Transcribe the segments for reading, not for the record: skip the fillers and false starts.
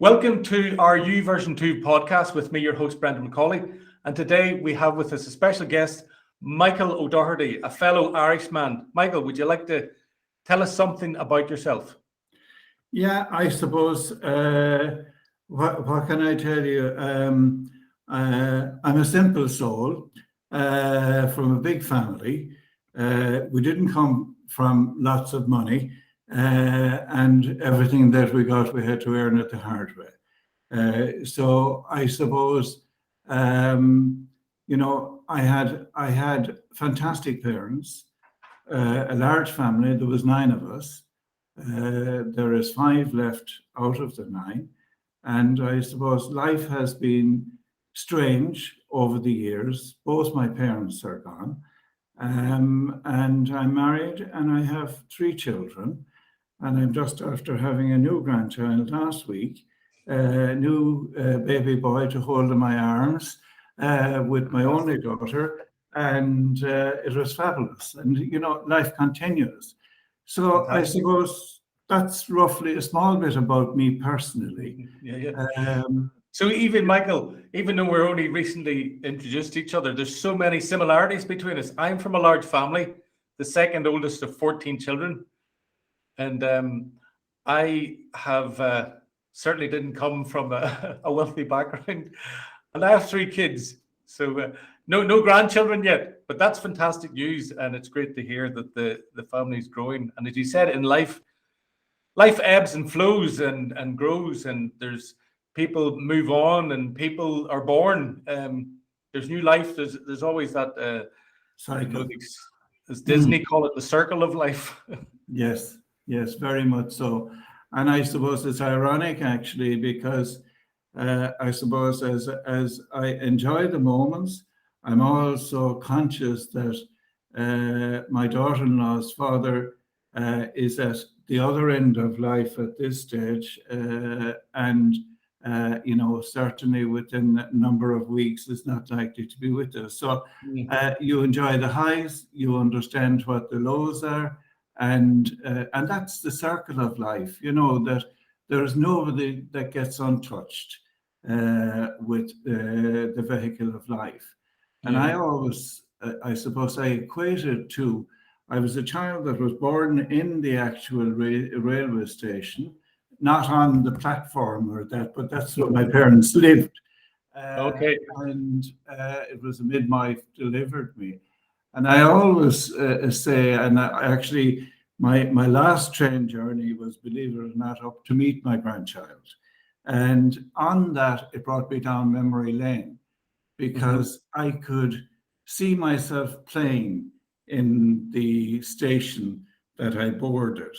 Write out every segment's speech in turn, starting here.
Welcome to our U version 2 podcast with me, your host, Brendan McCauley. And today we have with us a special guest, Michael O'Doherty, a fellow Irishman. Michael, would you like to tell us something about yourself? Yeah, I suppose, what can I tell you? I'm a simple soul from a big family. We didn't come from lots of money, and everything that we got, we had to earn it the hard way. So I suppose, I had fantastic parents, a large family. There was 9 of us. There is 5 left out of the 9. And I suppose life has been strange over the years. Both my parents are gone. And I'm married and I have 3 children. And I'm just after having a new grandchild last week, a new baby boy to hold in my arms with my only daughter. And it was fabulous. And, life continues. So I suppose that's roughly a small bit about me personally. Yeah. So even Michael, even though we're only recently introduced to each other, there's so many similarities between us. I'm from a large family, the second oldest of 14 children. And I have certainly didn't come from a wealthy background. And I have 3 kids. So no grandchildren yet, but that's fantastic news. And it's great to hear that the family's growing. And as you said, in life ebbs and flows and grows, and there's people move on and people are born. There's new life. There's always that cycle. As Disney call it, the circle of life. Yes, very much so. And I suppose it's ironic actually, because I suppose as I enjoy the moments, I'm also conscious that my daughter-in-law's father is at the other end of life at this stage, and certainly within a number of weeks is not likely to be with us. So you enjoy the highs, you understand what the lows are, and that's the circle of life. That there's nobody that gets untouched with the vehicle of life. And I always, I suppose I equated to, I was a child that was born in the actual railway station, not on the platform or that, but that's where my parents lived. Okay. And it was a midwife delivered me. And I always say, and actually my last train journey was, believe it or not, up to meet my grandchild. And on that, it brought me down memory lane, because I could see myself playing in the station that I boarded,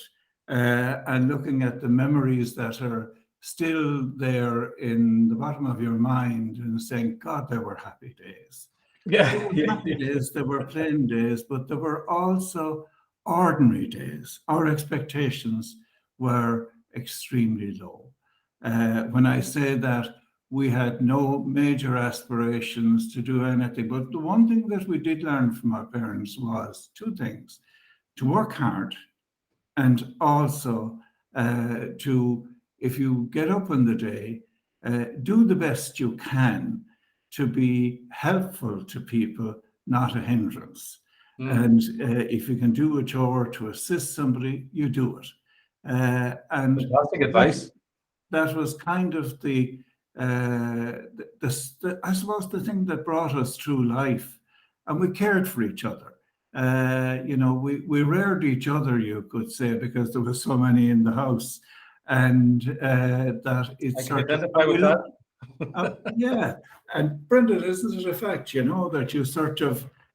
and looking at the memories that are still there in the bottom of your mind and saying, God, there were happy days. Happy days, there were plain days, but there were also ordinary days. Our expectations were extremely low. When I say that, we had no major aspirations to do anything. But the one thing that we did learn from our parents was 2 things: to work hard, and also to, if you get up in the day, do the best you can to be helpful to people, not a hindrance. And if you can do a chore to assist somebody, you do it. And fantastic advice. That was kind of I suppose the thing that brought us through life, and we cared for each other. We reared each other, you could say, because there were so many in the house, and that it's. I can identify with that. Yeah, and Brendan, isn't it a fact, that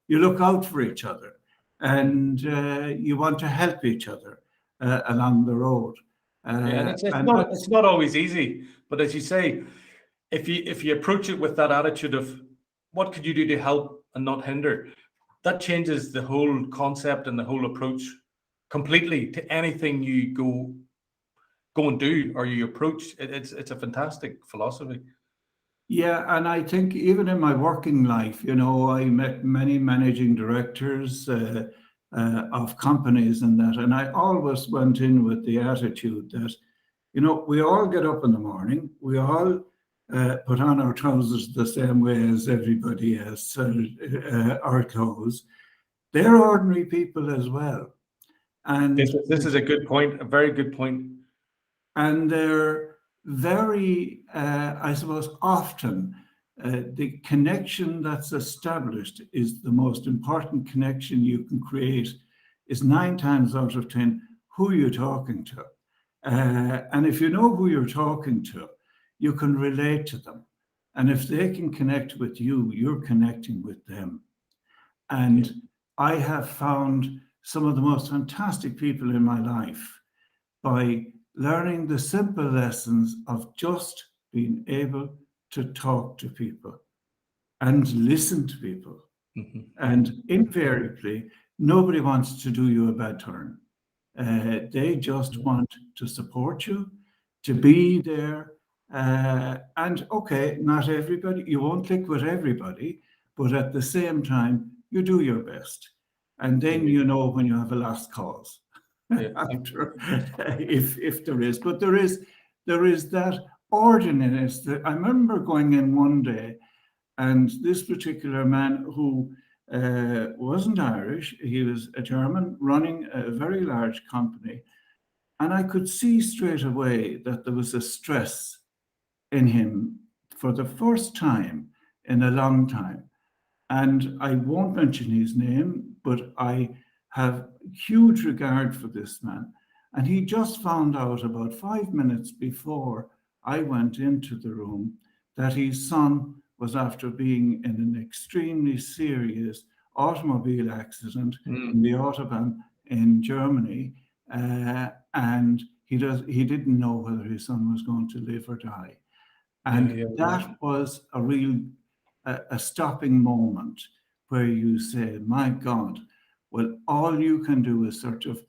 you look out for each other, and you want to help each other along the road. It's not always easy, but as you say, if you approach it with that attitude of what could you do to help and not hinder, that changes the whole concept and the whole approach completely to anything you go and do or you approach. It's a fantastic philosophy. Yeah, and I think even in my working life, I met many managing directors of companies and that, and I always went in with the attitude that You know, we all get up in the morning. We all put on our trousers the same way as everybody else, our clothes. They're ordinary people as well. And This is a good point, a very good point. and they're very, I suppose, often the connection that's established is the most important connection you can create, is 9 times out of 10 who you're talking to. And if you know who you're talking to, you can relate to them. And if they can connect with you, you're connecting with them. And I have found some of the most fantastic people in my life by learning the simple lessons of just being able to talk to people and listen to people. And invariably, nobody wants to do you a bad turn. They just want to support you, to be there. And okay, not everybody, you won't click with everybody, but at the same time, you do your best. And then you know when you have a last cause. After, if there is, but there is that ordinariness. That I remember going in one day, and this particular man who wasn't Irish, he was a German running a very large company, and I could see straight away that there was a stress in him for the first time in a long time. And I won't mention his name, but I have huge regard for this man. And he just found out about 5 minutes before I went into the room that his son was after being in an extremely serious automobile accident in the Autobahn in Germany. And he didn't know whether his son was going to live or die. And that was a real a stopping moment where you say, my God, well, all you can do is sort of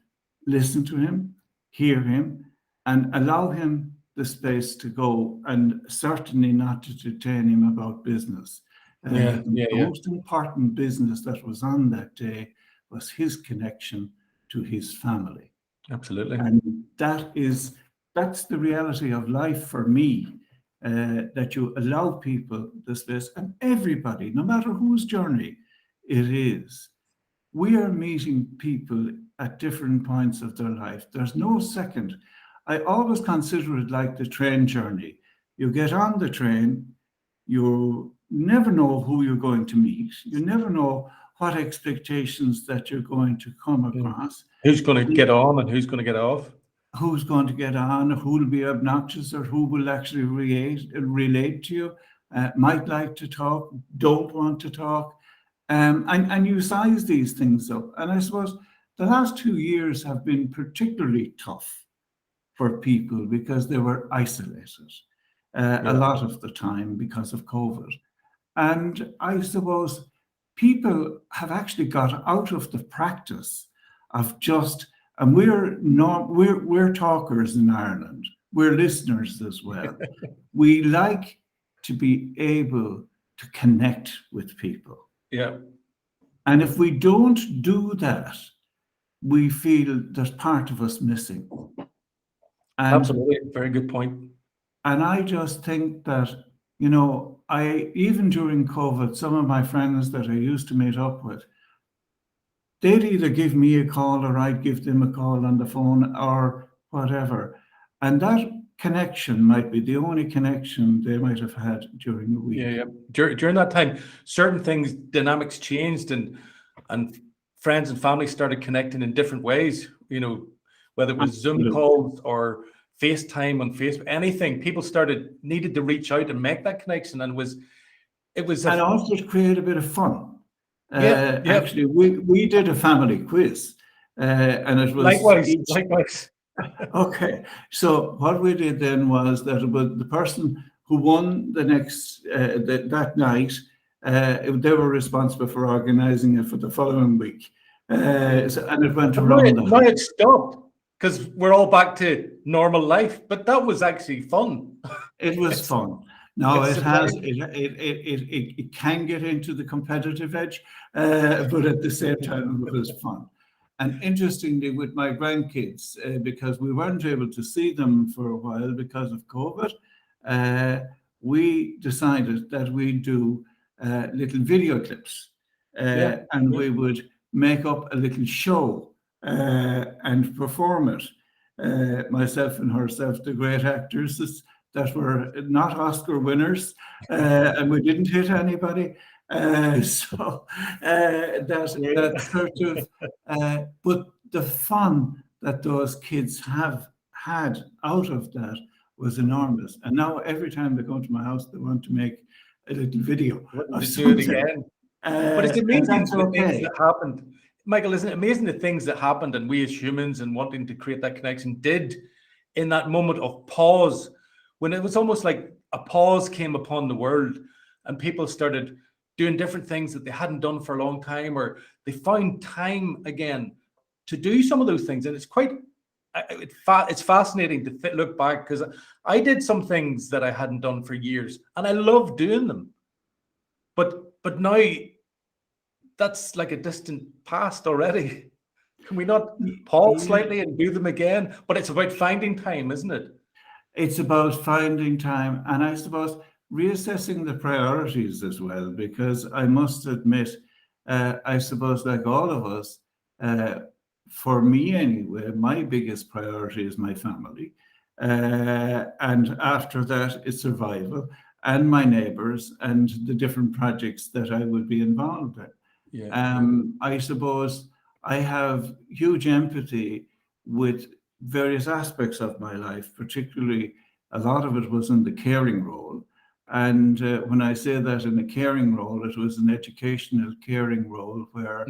listen to him, hear him, and allow him the space to go, and certainly not to detain him about business. The most important business that was on that day was his connection to his family. Absolutely. And that's the reality of life for me. That you allow people the space, and everybody, no matter whose journey it is, we are meeting people at different points of their life. There's no second. I always consider it like the train journey. You get on the train, you never know who you're going to meet. You never know what expectations that you're going to come across. Who's going to get on and who's going to get off? Who's going to get on, who will be obnoxious, or who will actually relate to you, might like to talk, don't want to talk. And you size these things up. And I suppose the last 2 years have been particularly tough for people because they were isolated a lot of the time because of COVID. And I suppose people have actually got out of the practice of just, and we're talkers in Ireland. We're listeners as well. We like to be able to connect with people. Yeah. And if we don't do that, we feel there's part of us missing. And, absolutely, very good point. And I just think that, even during COVID, some of my friends that I used to meet up with, they'd either give me a call or I'd give them a call on the phone or whatever. And that connection might be the only connection they might have had during the week. Yeah. During that time, certain things, dynamics changed, and friends and family started connecting in different ways, whether it was Zoom calls or FaceTime on Facebook, anything. People needed to reach out and make that connection. And it was and also to create a bit of fun. Yeah. Actually, we did a family quiz, and it was likewise. Okay, so what we did then was that it was the person who won the next that night. They were responsible for organising it for the following week, and it went around. Now it stopped because we're all back to normal life. But that was actually fun. It was fun. Now it can get into the competitive edge, but at the same time it was fun. And interestingly, with my grandkids, because we weren't able to see them for a while because of COVID, we decided that we'd do little video clips, Yeah. and we would make up a little show and perform it. Myself and herself, the great actresses that were not Oscar winners, and we didn't hit anybody. That sort of, but the fun that those kids have had out of that was enormous. And now every time they go to my house, they want to make a little video of To do it something. again. But it's amazing that's the things okay. that happened. Michael, isn't it amazing the things that happened and we as humans and wanting to create that connection did in that moment of pause, when it was almost like a pause came upon the world and people started doing different things that they hadn't done for a long time, or they found time again to do some of those things. And it's quite, it's fascinating to look back, because I did some things that I hadn't done for years and I love doing them. But now that's like a distant past already. Can we not pause slightly and do them again? But it's about finding time, isn't it? It's about finding time, and I suppose reassessing the priorities as well, because I must admit, I suppose like all of us, for me anyway, my biggest priority is my family. And after that, it's survival and my neighbors and the different projects that I would be involved in. Yeah. I suppose I have huge empathy with various aspects of my life, particularly a lot of it was in the caring role. And when I say that in a caring role, it was an educational caring role where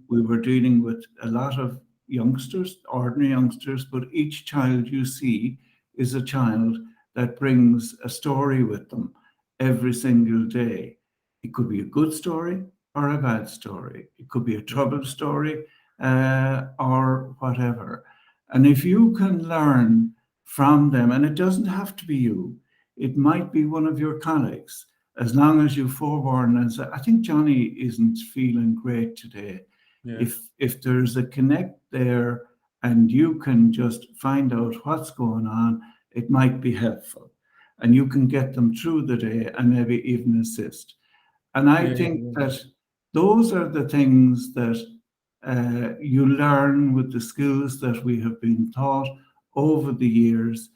we were dealing with a lot of youngsters, ordinary youngsters, but each child you see is a child that brings a story with them every single day. It could be a good story or a bad story. It could be a troubled story or whatever. And if you can learn from them, and it doesn't have to be you, it might be one of your colleagues, as long as you forewarn and say, I think Johnny isn't feeling great today. Yeah. If there's a connect there and you can just find out what's going on, it might be helpful. And you can get them through the day and maybe even assist. And I think that those are the things that you learn with the skills that we have been taught over the years.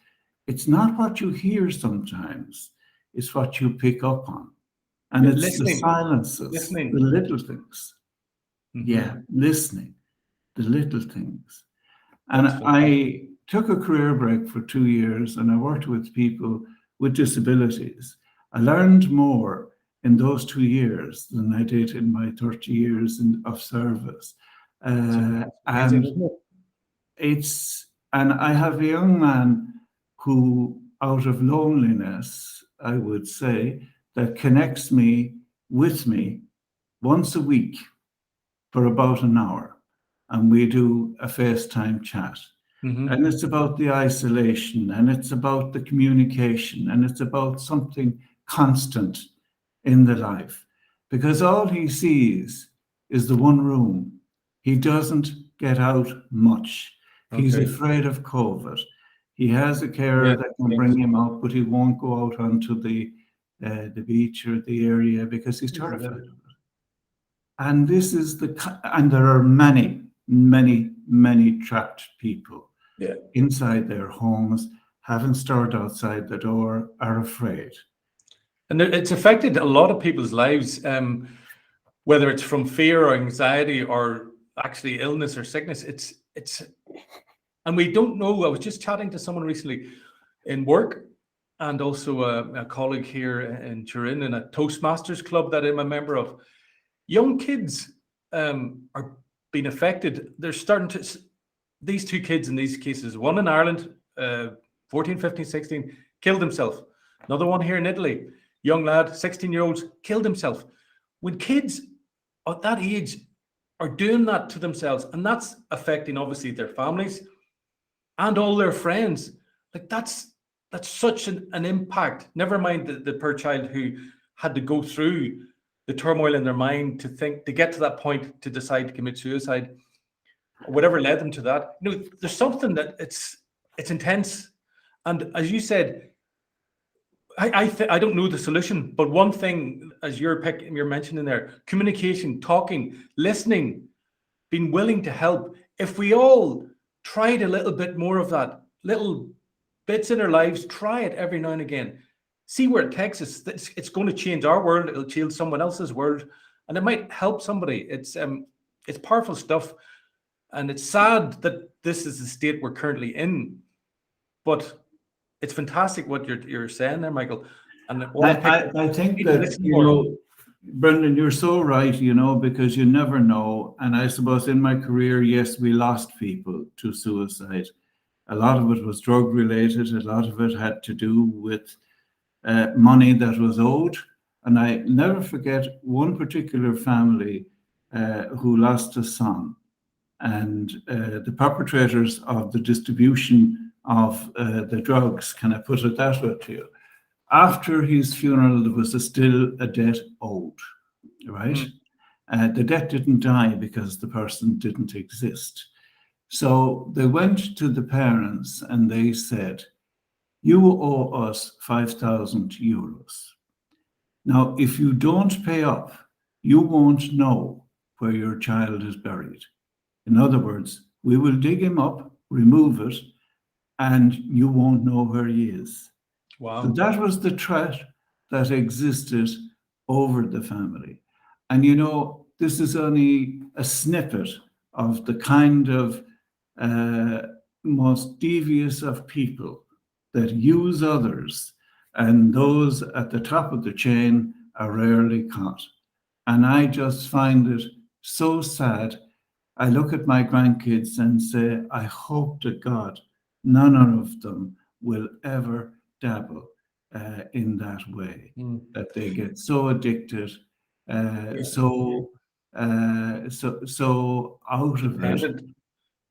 It's not what you hear sometimes, it's what you pick up on. And it's listening, the silences, the little things. Yeah, listening, the little things. And I took a career break for 2 years and I worked with people with disabilities. I learned more in those 2 years than I did in my 30 years of service. And I have a young man who, out of loneliness, I would say, that connects me with me once a week for about an hour. And we do a FaceTime chat. And it's about the isolation, and it's about the communication, and it's about something constant in the life. Because all he sees is the one room. He doesn't get out much. He's afraid of COVID. He has a carer that can bring him out, but he won't go out onto the beach or the area because he's terrified of it. And this is and there are many, many, many trapped people inside their homes, haven't stirred outside the door, are afraid. And it's affected a lot of people's lives, whether it's from fear or anxiety or actually illness or sickness. It's and we don't know. I was just chatting to someone recently in work, and also a colleague here in Turin in a Toastmasters club that I'm a member of. Young kids are being affected. They're starting to, these two kids in these cases, one in Ireland, 14, 15, 16, killed himself. Another one here in Italy, young lad, 16-year-olds, killed himself. When kids at that age are doing that to themselves, and that's affecting obviously their families and all their friends, like that's such an impact. Never mind the poor child who had to go through the turmoil in their mind to get to that point to decide to commit suicide. whatever led them to that. There's something that it's intense. And as you said, I don't know the solution, but one thing, as you're mentioning there, communication, talking, listening, being willing to help. If we all tried a little bit more of that, little bits in our lives, try it every now and again. See where it takes us. It's going to change our world. It'll change someone else's world, and it might help somebody. It's powerful stuff, and it's sad that this is the state we're currently in. But it's fantastic what you're saying there, Michael. And I think that, Brendan, you're so right, because you never know. And I suppose in my career, yes, we lost people to suicide. A lot of it was drug related. A lot of it had to do with money that was owed. And I never forget one particular family who lost a son. And the perpetrators of the distribution of the drugs, can I put it that way to you? After his funeral, there was still a debt owed, right? The debt didn't die because the person didn't exist. So they went to the parents and they said, you owe us 5,000 euros. Now, if you don't pay up, you won't know where your child is buried. In other words, we will dig him up, remove it, and you won't know where he is. Wow. So that was the threat that existed over the family. And this is only a snippet of the kind of most devious of people that use others, and those at the top of the chain are rarely caught. And I just find it so sad. I look at my grandkids and say, I hope to God none of them will ever dabble in that way, that they get so addicted, so out of it,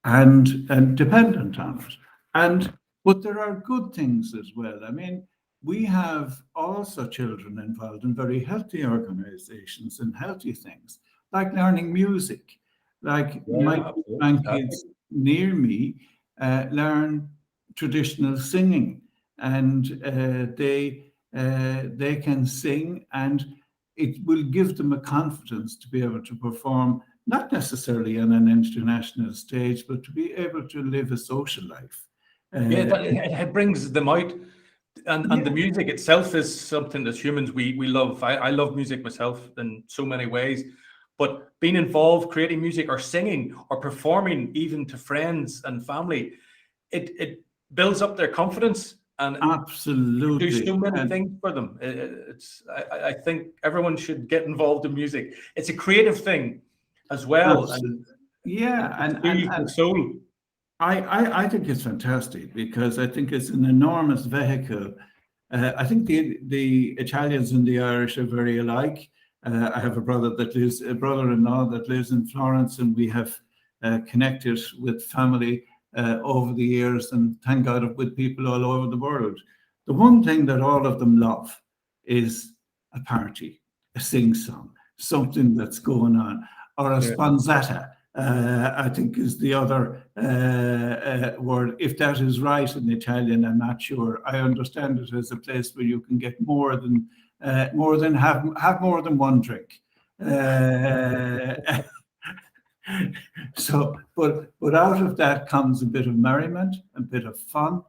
and dependent on it. But there are good things as well. I mean, we have also children involved in very healthy organizations and healthy things, like learning music. Like my grandkids near me learn traditional singing, and they can sing, and it will give them a confidence to be able to perform, not necessarily on an international stage, but to be able to live a social life. It brings them out. And the music itself is something as humans we love. I love music myself in so many ways. But being involved, creating music or singing or performing even to friends and family, it builds up their confidence and absolutely do so many things for them. I think everyone should get involved in music. It's a creative thing as well. And the soul. I think it's fantastic because I think it's an enormous vehicle. I think the Italians and the Irish are very alike. I have a brother-in-law that lives in Florence, and we have connected with family over the years, and thank God with people all over the world. The one thing that all of them love is a party, a sing-song, something that's going on, or a sponzata. I think is the other word. If that is right in Italian, I'm not sure. I understand it as a place where you can get have more than one drink. But out of that comes a bit of merriment, a bit of fun,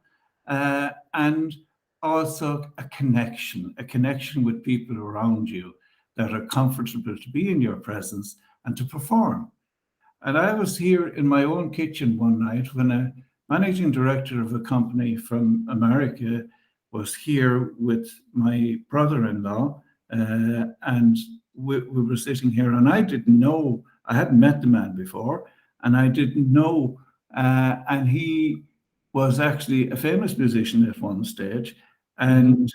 and also a connection with people around you that are comfortable to be in your presence and to perform. And I was here in my own kitchen one night when a managing director of a company from America was here with my brother-in-law, and we were sitting here, and I didn't know, I hadn't met the man before, and I didn't know, and he was actually a famous musician at one stage, and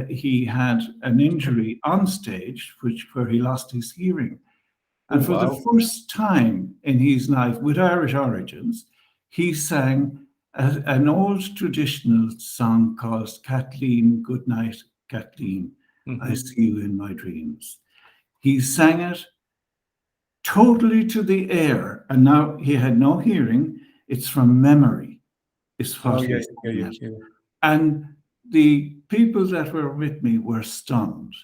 he had an injury on stage, where he lost his hearing. And for the first time in his life, with Irish origins, he sang an old traditional song called Kathleen, Good Night, Kathleen, I See You in My Dreams. He sang it totally to the air. And now he had no hearing. It's from memory, is Oh, what yeah, he's yeah, saying yeah, it. yeah. And the people that were with me were stunned.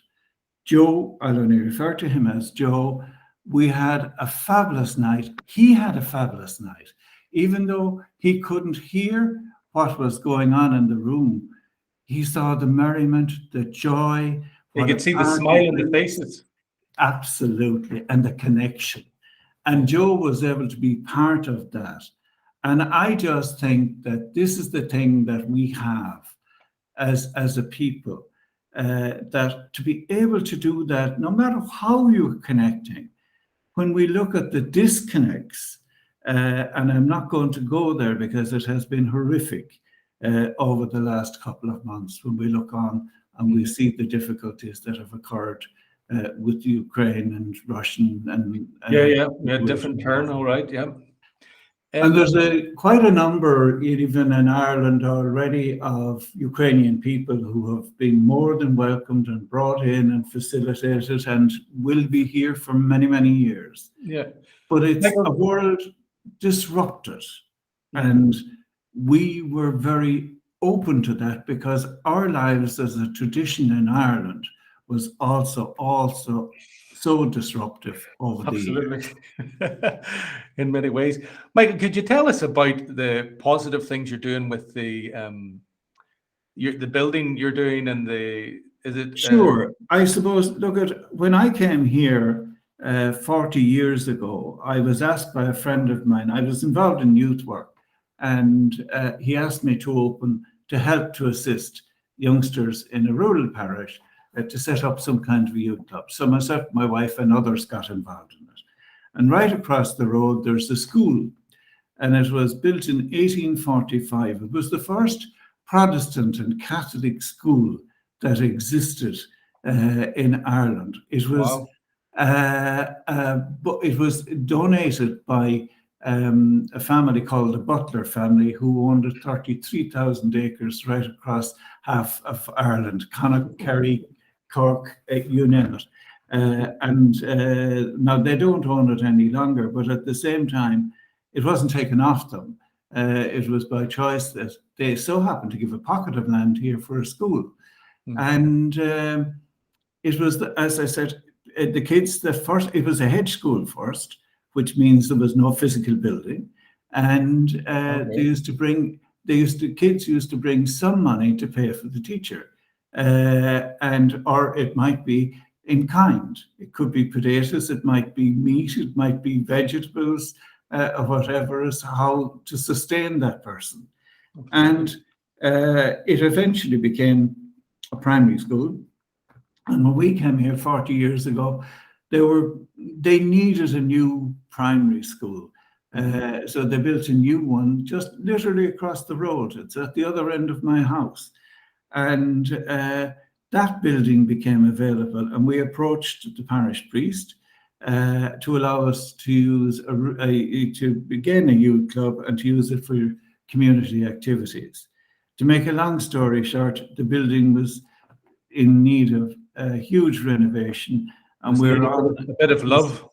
Joe, I'll only refer to him as Joe, we had a fabulous night. He had a fabulous night. Even though he couldn't hear what was going on in the room, he saw the merriment, the joy, You what could a see the party smile in the brings. faces. Absolutely, and the connection. And Joe was able to be part of that. And I just think that this is the thing that we have as a people, that to be able to do that, no matter how you're connecting, when we look at the disconnects, and I'm not going to go there because it has been horrific over the last couple of months when we look on and we see the difficulties that have occurred with Ukraine and Russian and Yeah, different turn, all right, yeah. and there's quite a number, even in Ireland already, of Ukrainian people who have been more than welcomed and brought in and facilitated and will be here for many, many years. Yeah. But it's Michael- a world disrupted. Yeah. And we were very open to that because our lives as a tradition in Ireland was also so disruptive over the years. Absolutely. In many ways. Michael, could you tell us about the positive things you're doing with the building you're doing and is it Sure. I suppose, look at when I came here 40 years ago, I was asked by a friend of mine, I was involved in youth work, and he asked me to help to assist youngsters in a rural parish to set up some kind of a youth club. So myself, my wife, and others got involved in it. And right across the road, there's a school, and it was built in 1845. It was the first Protestant and Catholic school that existed in Ireland. It was wow. but it was donated by a family called the Butler family, who owned 33,000 acres right across half of Ireland, Connacht, Kerry, Cork, you name it. Now they don't own it any longer, but at the same time, it wasn't taken off them. It was by choice that they so happened to give a pocket of land here for a school. And it was, as I said, the kids, it was a hedge school first, which means there was no physical building. And kids used to bring some money to pay for the teacher. Or it might be in kind. It could be potatoes, it might be meat, it might be vegetables, or whatever, is how to sustain that person. Okay. And it eventually became a primary school. And when we came here 40 years ago, they needed a new primary school. So they built a new one just literally across the road. It's at the other end of my house. And that building became available, and we approached the parish priest to allow us to use to begin a youth club and to use it for community activities. To make a long story short, the building was in need of a huge renovation, and we're on a bit of love.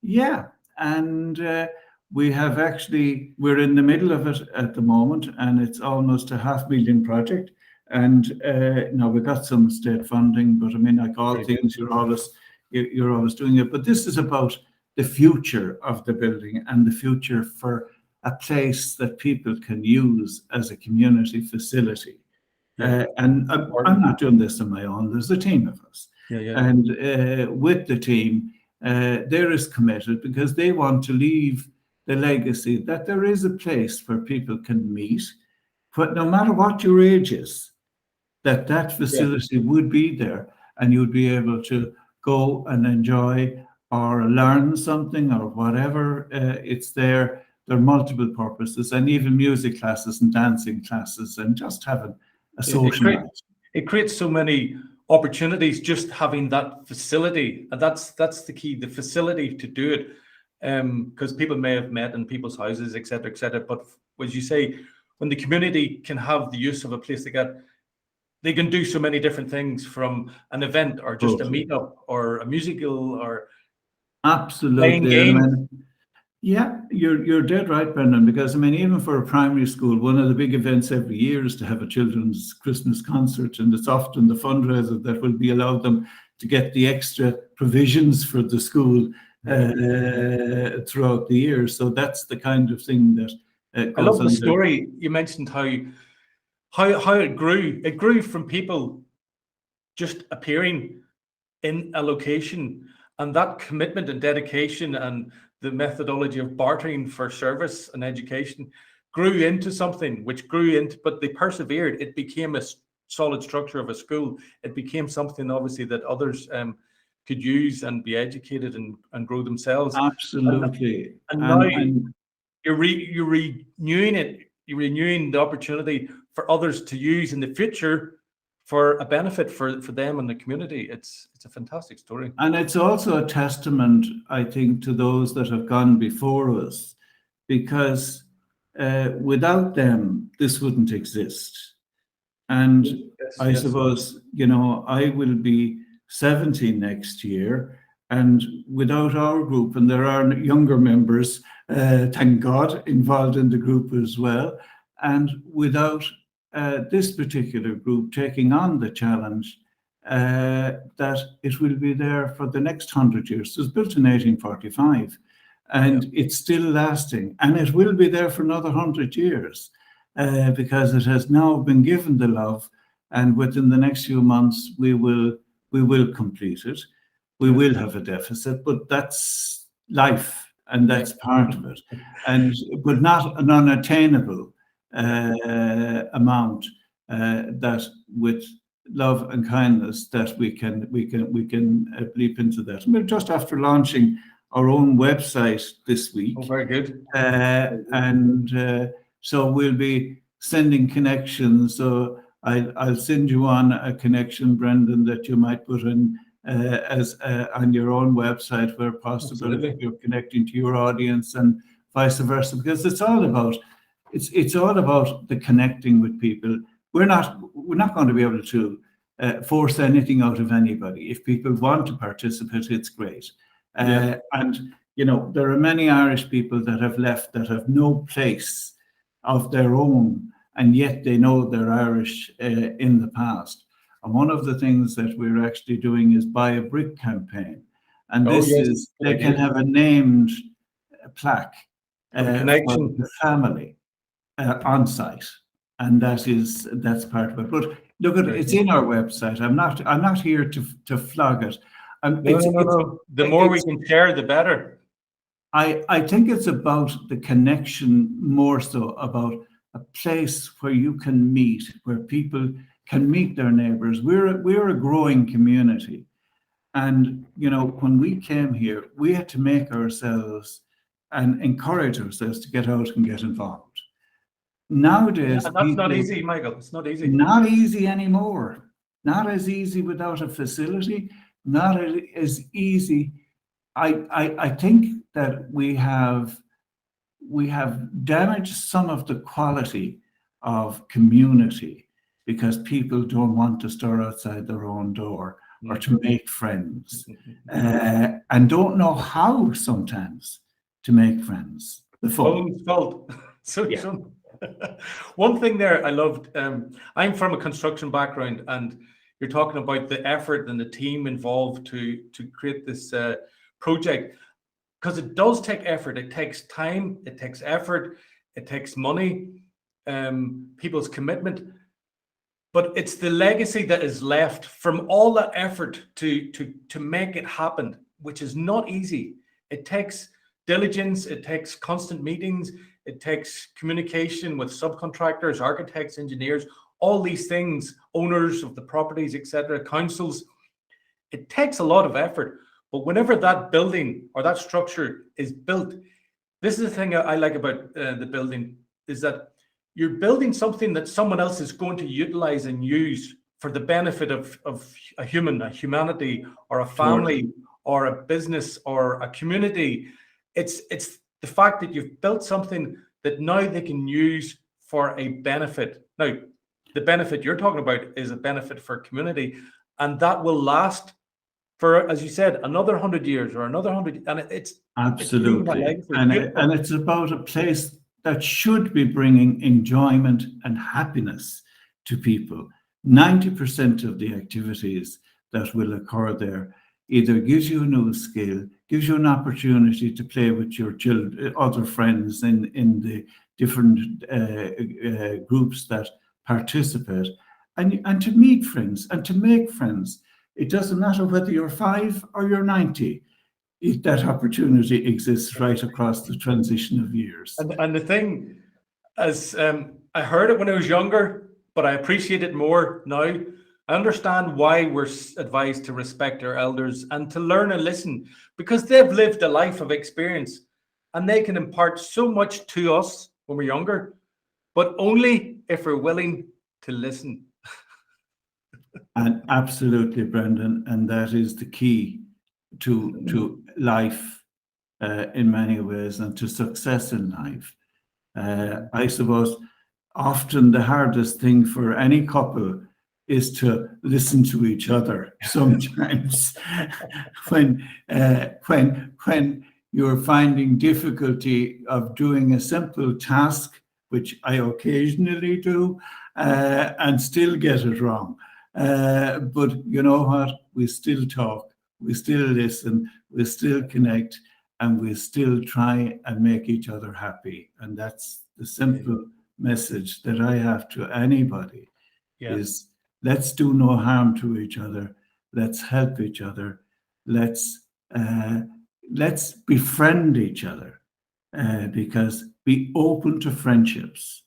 Yeah, and we're in the middle of it at the moment, and it's almost a $500,000 project. And now we got some state funding, but I mean, like all things, you're always doing it. But this is about the future of the building and the future for a place that people can use as a community facility. And I'm not doing this on my own. There's a team of us. And with the team, they're as committed because they want to leave the legacy that there is a place where people can meet, but no matter what your age is, that facility would be there, and you'd be able to go and enjoy or learn something or whatever. It's there. There are multiple purposes, and even music classes and dancing classes, and just having a social life. It creates so many opportunities just having that facility, and that's the key, the facility to do it. Because people may have met in people's houses, etc. But as you say, when the community can have the use of a place like that, they can do so many different things, from an event or just a meetup or a musical or playing Absolutely. And I games. mean, yeah, you're dead right, Brendan, because I mean, even for a primary school, one of the big events every year is to have a children's Christmas concert, and it's often the fundraiser that will be allowed them to get the extra provisions for the school throughout the year. So that's the kind of thing that I goes love the on there. story. You mentioned how it grew. It grew from people just appearing in a location, and that commitment and dedication and the methodology of bartering for service and education grew into something which grew into, but they persevered. It became a solid structure of a school. It became something obviously that others could use and be educated and grow themselves. Absolutely. And now And you're renewing it. You're renewing the opportunity for others to use in the future for a benefit for them and the community. It's a fantastic story. And it's also a testament, I think, to those that have gone before us, because without them, this wouldn't exist. And Yes, I yes. suppose, you know, I will be 70 next year. And without our group, and there are younger members, thank God, involved in the group as well. And without this particular group taking on the challenge, that it will be there for the next 100 years. It was built in 1845, and it's still lasting, and it will be there for another 100 years because it has now been given the love, and within the next few months we will complete it. We will have a deficit, but that's life, and that's part of it, but not an unattainable amount that with love and kindness that we can leap into that. And we're just after launching our own website this week. Oh, very good. So we'll be sending connections. So I'll send you on a connection, Brendan, that you might put in as on your own website where possible. Absolutely. If you're connecting to your audience and vice versa, because it's all about the connecting with people. We're not going to be able to force anything out of anybody. If people want to participate, it's great. And you know, there are many Irish people that have left that have no place of their own, and yet they know they're Irish in the past. And one of the things that we're actually doing is Buy a Brick campaign, and they can have a named plaque for the family on site, and that's part of it. But look at it's in our website. I'm not here to flog it. No. The more we can share, the better. I think it's about the connection, more so about a place where you can meet, where people can meet their neighbors. We're a growing community, and you know, when we came here, we had to make ourselves and encourage ourselves to get out and get involved. Nowadays, and that's not easy, Michael. It's not easy. Not easy anymore. Not as easy without a facility. Not as easy. I think that we have damaged some of the quality of community because people don't want to stir outside their own door or to make friends, and don't know how sometimes to make friends. The fault. So yeah. One thing there I loved, I'm from a construction background, and you're talking about the effort and the team involved to create this project, because it does take effort. It takes time, it takes effort, it takes money, people's commitment, but it's the legacy that is left from all that effort to make it happen, which is not easy. It takes diligence, it takes constant meetings, it takes communication with subcontractors, architects, engineers, all these things, owners of the properties, etc., councils. It takes a lot of effort. But whenever that building or that structure is built, this is the thing I like about the building, is that you're building something that someone else is going to utilize and use for the benefit of a humanity, or a family, or a business, or a community. It's the fact that you've built something that now they can use for a benefit. Now, the benefit you're talking about is a benefit for community, and that will last for, as you said, another 100 years or another 100, and it's leaving that Absolutely. legacy. It's And beautiful. it's about a place that should be bringing enjoyment and happiness to people. 90% of the activities that will occur there either gives you a new skill, gives you an opportunity to play with your children, other friends in the different groups that participate, and to meet friends and to make friends. It doesn't matter whether you're 5 or you're 90. That opportunity exists right across the transition of years. And the thing, as I heard it when I was younger, but I appreciate it more now. I understand why we're advised to respect our elders and to learn and listen, because they've lived a life of experience and they can impart so much to us when we're younger, but only if we're willing to listen. And absolutely, Brendan, and that is the key to life in many ways, and to success in life. I suppose often the hardest thing for any couple is to listen to each other sometimes. when you're finding difficulty of doing a simple task, which I occasionally do, and still get it wrong. But you know what? We still talk, we still listen, we still connect, and we still try and make each other happy. And that's the simple message that I have to anybody, is let's do no harm to each other. Let's help each other. Let's befriend each other, because be open to friendships,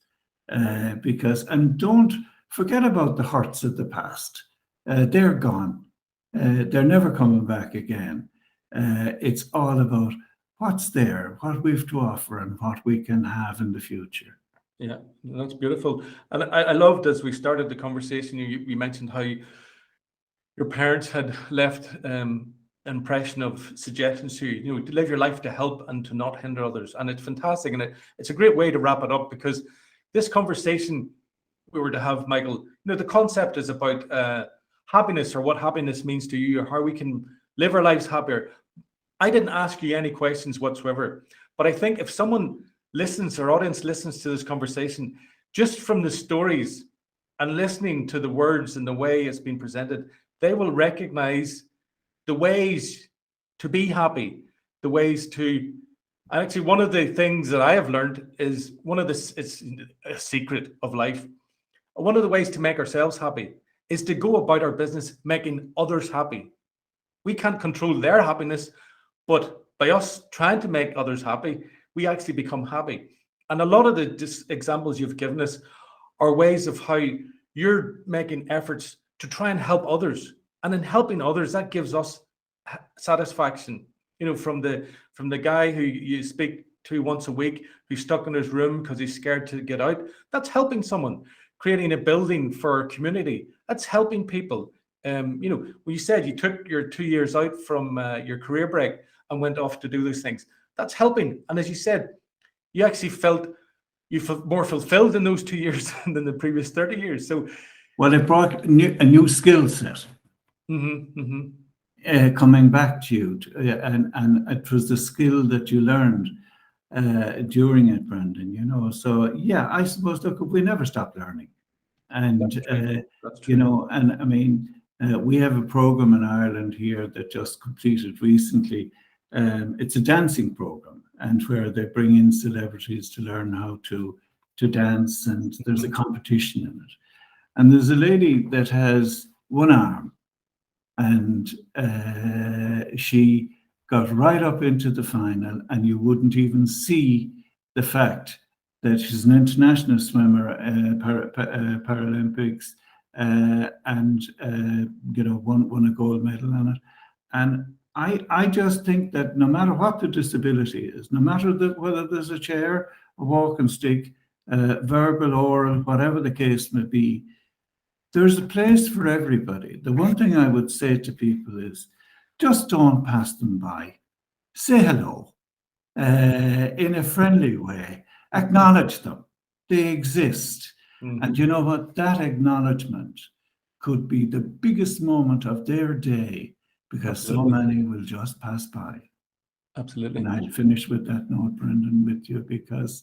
and don't forget about the hurts of the past. They're gone. They're never coming back again. It's all about what's there, what we've to offer, and what we can have in the future. Yeah, that's beautiful. And I loved, as we started the conversation, you mentioned how your parents had left impression of suggestions to you, to live your life to help and to not hinder others. And it's fantastic. And it's a great way to wrap it up, because this conversation we were to have, Michael, the concept is about happiness, or what happiness means to you, or how we can live our lives happier. I didn't ask you any questions whatsoever, but I think if someone listens, our audience listens to this conversation, just from the stories and listening to the words and the way it's been presented, they will recognize the ways to be happy, the ways to, actually, one of the things that I have learned is it's a secret of life. One of the ways to make ourselves happy is to go about our business making others happy. We can't control their happiness, but by us trying to make others happy, we actually become happy. And a lot of the examples you've given us are ways of how you're making efforts to try and help others. And in helping others, that gives us satisfaction. From the guy who you speak to once a week, who's stuck in his room because he's scared to get out. That's helping someone. Creating a building for a community, that's helping people. When you said you took your 2 years out from your career break and went off to do those things, that's helping. And as you said, you actually felt more fulfilled in those 2 years than the previous 30 years. So, well, it brought a new skill set coming back to you, and it was the skill that you learned during it, Brendan. So yeah, I suppose, look, we never stop learning, and that's true. and I mean, we have a program in Ireland here that just completed recently. It's a dancing program, and where they bring in celebrities to learn how to dance, and there's a competition in it. And there's a lady that has one arm, and she got right up into the final, and you wouldn't even see the fact that she's an international swimmer, Paralympics, and won a gold medal on it. And I just think that no matter what the disability is, no matter whether there's a chair, a walking stick, verbal, oral, whatever the case may be, there's a place for everybody. The one thing I would say to people is, just don't pass them by. Say hello in a friendly way. Acknowledge them. They exist. And you know what? That acknowledgement could be the biggest moment of their day, because so Absolutely. many will just pass by. Absolutely. And I'll finish with that note, Brendan, with you, because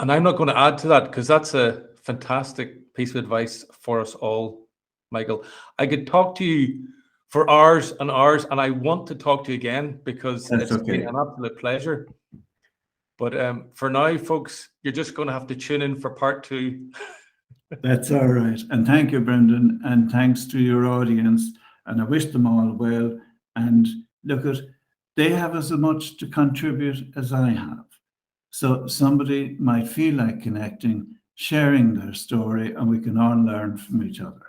And I'm not going to add to that because that's a fantastic piece of advice for us all, Michael. I could talk to you for hours and hours, and I want to talk to you again because that's it's been okay. an absolute pleasure. But for now, folks, you're just going to have to tune in for part 2. That's all right. And thank you, Brendan, and thanks to your audience. And I wish them all well. And look at, they have as much to contribute as I have. So somebody might feel like connecting, sharing their story, and we can all learn from each other.